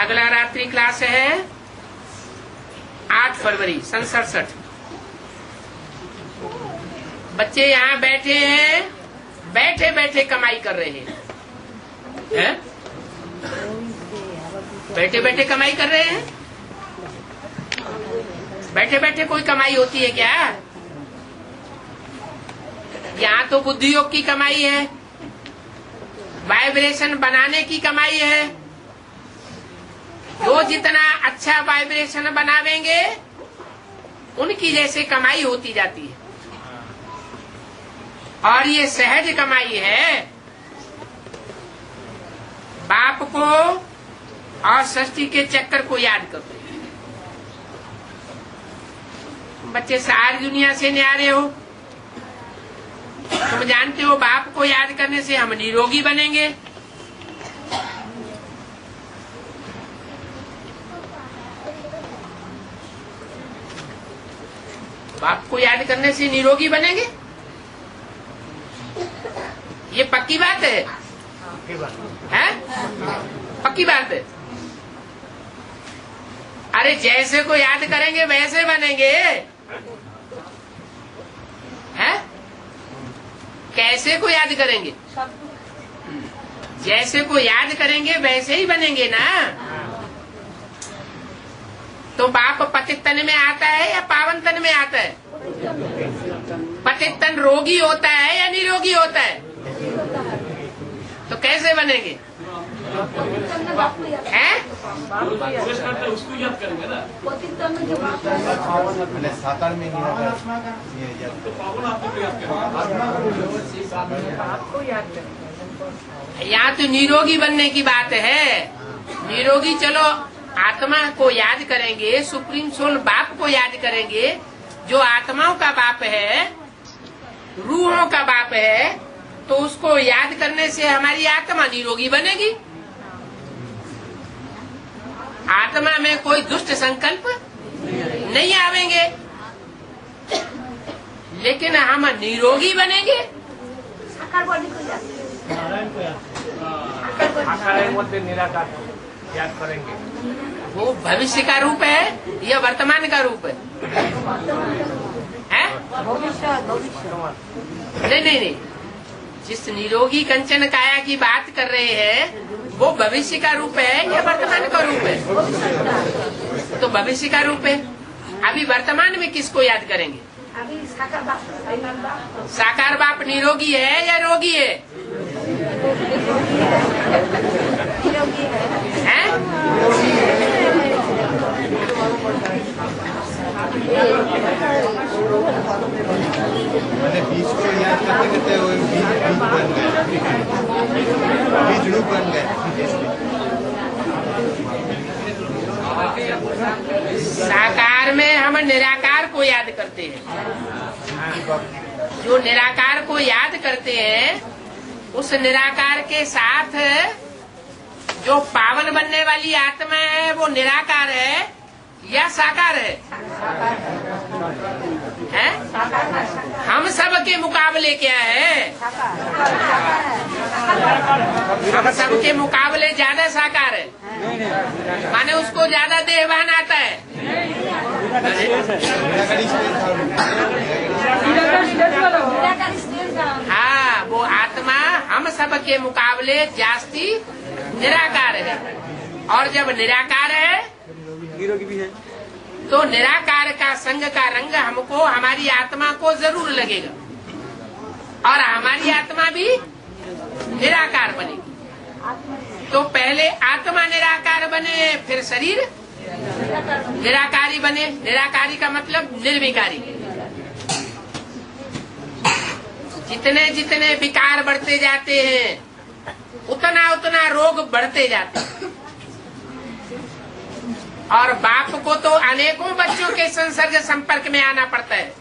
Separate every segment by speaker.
Speaker 1: अगला रात्रि क्लास है 8 फरवरी 67। बच्चे यहाँ बैठे हैं, बैठे बैठे कमाई कर रहे हैं, बैठे बैठे कमाई कर रहे हैं। बैठे बैठे कोई कमाई होती है क्या? यहाँ तो बुद्धि योग की कमाई है, वाइब्रेशन बनाने की कमाई है। जो जितना अच्छा वाइब्रेशन बनावेंगे उनकी जैसे कमाई होती जाती है। और ये सहज कमाई है। बाप को और षष्ठी के चक्कर को याद करते हैं। बच्चे सारी दुनिया से न्यारे हो, तुम जानते हो बाप को याद करने से हम निरोगी बनेंगे। बाप को याद करने से निरोगी बनेंगे, ये पक्की बात है। पक्की बात है। अरे जैसे को याद करेंगे वैसे बनेंगे, हैं? कैसे को याद करेंगे? जैसे को याद करेंगे वैसे ही बनेंगे ना। तो बाप पतित तन में आता है या पावन तन में आता है? पतित तन रोगी होता है या निरोगी होता है? तो कैसे बनेंगे? हैं?
Speaker 2: उसको याद करेंगे ना।
Speaker 3: साकार में
Speaker 1: यहाँ तो निरोगी बनने की बात है। निरोगी चलो आत्मा को याद करेंगे, सुप्रीम सोल बाप को याद करेंगे, जो आत्माओं का बाप है, रूहों का बाप है, तो उसको याद करने से हमारी आत्मा निरोगी बनेगी। आत्मा में कोई दुष्ट संकल्प नहीं आवेंगे, लेकिन हम निरोगी बनेंगे।
Speaker 2: निराकार याद करेंगे।
Speaker 1: वो भविष्य का रूप है या वर्तमान का रूप है? नहीं नहीं नहीं, जिस निरोगी कंचन काया की बात कर रहे हैं वो भविष्य का रूप है या वर्तमान का रूप है? तो भविष्य का रूप है। अभी वर्तमान में किसको याद करेंगे?
Speaker 4: अभी साकार बाप।
Speaker 1: साकार बाप निरोगी है या रोगी है? हैं?
Speaker 3: बीज को याद करते करते वो बीज रूप बन गए।
Speaker 1: साकार में हम निराकार को याद करते हैं। जो निराकार को याद करते हैं उस निराकार के साथ जो पावन बनने वाली आत्मा है वो निराकार है या साकार है? हैं? हम सब के मुकाबले क्या है? हम सब के मुकाबले ज्यादा साकार है, माने उसको ज्यादा देहवान आता है। हाँ, वो आत्मा हम सब के मुकाबले जास्ती निराकार है। और जब निराकार है तो निराकार का संग का रंग हमको, हमारी आत्मा को जरूर लगेगा और हमारी आत्मा भी निराकार बनेगी। तो पहले आत्मा निराकार बने, फिर शरीर निराकारी बने। निराकारी का मतलब निर्विकारी। जितने जितने विकार बढ़ते जाते हैं उतना उतना रोग बढ़ते जाते हैं। और बाप को तो अनेकों बच्चों के संसर्ग संपर्क में आना पड़ता है,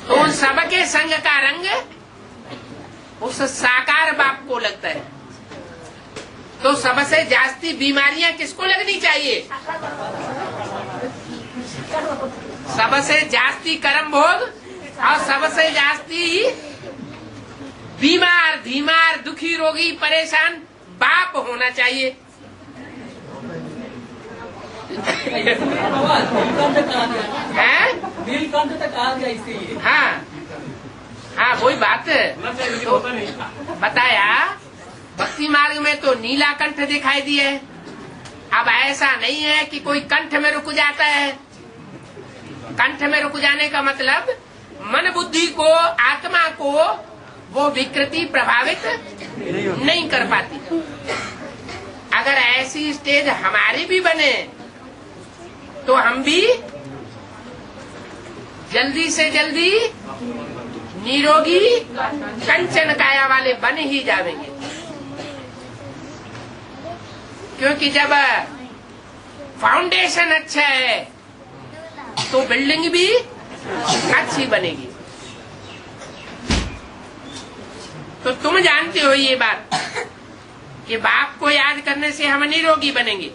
Speaker 1: तो उन सबके संग का रंग उस साकार बाप को लगता है। तो सबसे जास्ती बीमारियां किसको लगनी चाहिए? सबसे जास्ती कर्म भोग और सबसे जास्ती बीमार, धीमार, दुखी, रोगी, परेशान बाप होना चाहिए। है?
Speaker 5: नीलकंठ तक आ गया इसलिए।
Speaker 1: हाँ हाँ, वही बात
Speaker 2: होना चाहिए लेकिन
Speaker 1: तो
Speaker 2: होता नहीं।
Speaker 1: बताया। भक्ति मार्ग में तो नीला कंठ दिखाई दिए। अब ऐसा नहीं है कि कोई कंठ में रुक जाता है। कंठ में रुक जाने का मतलब मन बुद्धि को, आत्मा को वो विकृति प्रभावित नहीं कर पाती। अगर ऐसी स्टेज हमारी भी बने तो हम भी जल्दी से जल्दी निरोगी कंचन काया वाले बन ही जाएंगे। क्योंकि जब फाउंडेशन अच्छा है तो बिल्डिंग भी अच्छी बनेगी। तो तुम जानते हो ये बात कि बाप को याद करने से हम निरोगी बनेंगे।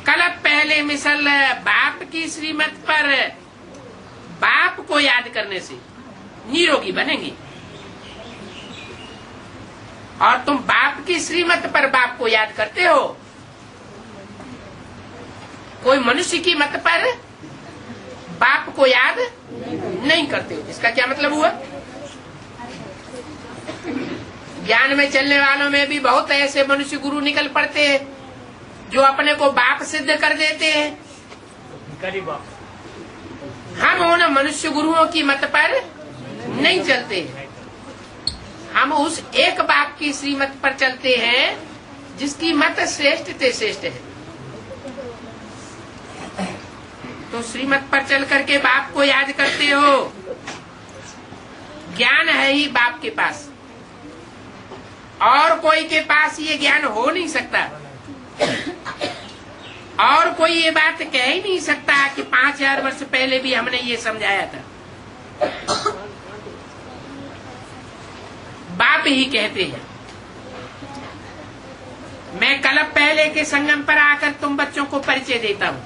Speaker 1: कल पहले मिसल बाप की श्रीमत पर बाप को याद करने से निरोगी बनेंगे। और तुम बाप की श्रीमत पर बाप को याद करते हो, कोई मनुष्य की मत पर बाप को याद नहीं करते हो। इसका क्या मतलब हुआ? ज्ञान में चलने वालों में भी बहुत ऐसे मनुष्य गुरु निकल पड़ते हैं जो अपने को बाप सिद्ध कर देते हैं।
Speaker 2: गरीब बाप।
Speaker 1: हम उन मनुष्य गुरुओं की मत पर नहीं चलते, हम उस एक बाप की श्रीमत पर चलते हैं जिसकी मत श्रेष्ठ ते श्रेष्ठ है। तो श्रीमत पर चल करके बाप को याद करते हो। ज्ञान है ही बाप के पास, और कोई के पास ये ज्ञान हो नहीं सकता। और कोई ये बात कह ही नहीं सकता कि 5000 वर्ष पहले भी हमने ये समझाया था। बाप ही कहते हैं। मैं कल पहले के संगम पर आकर तुम बच्चों को परिचय देता हूं।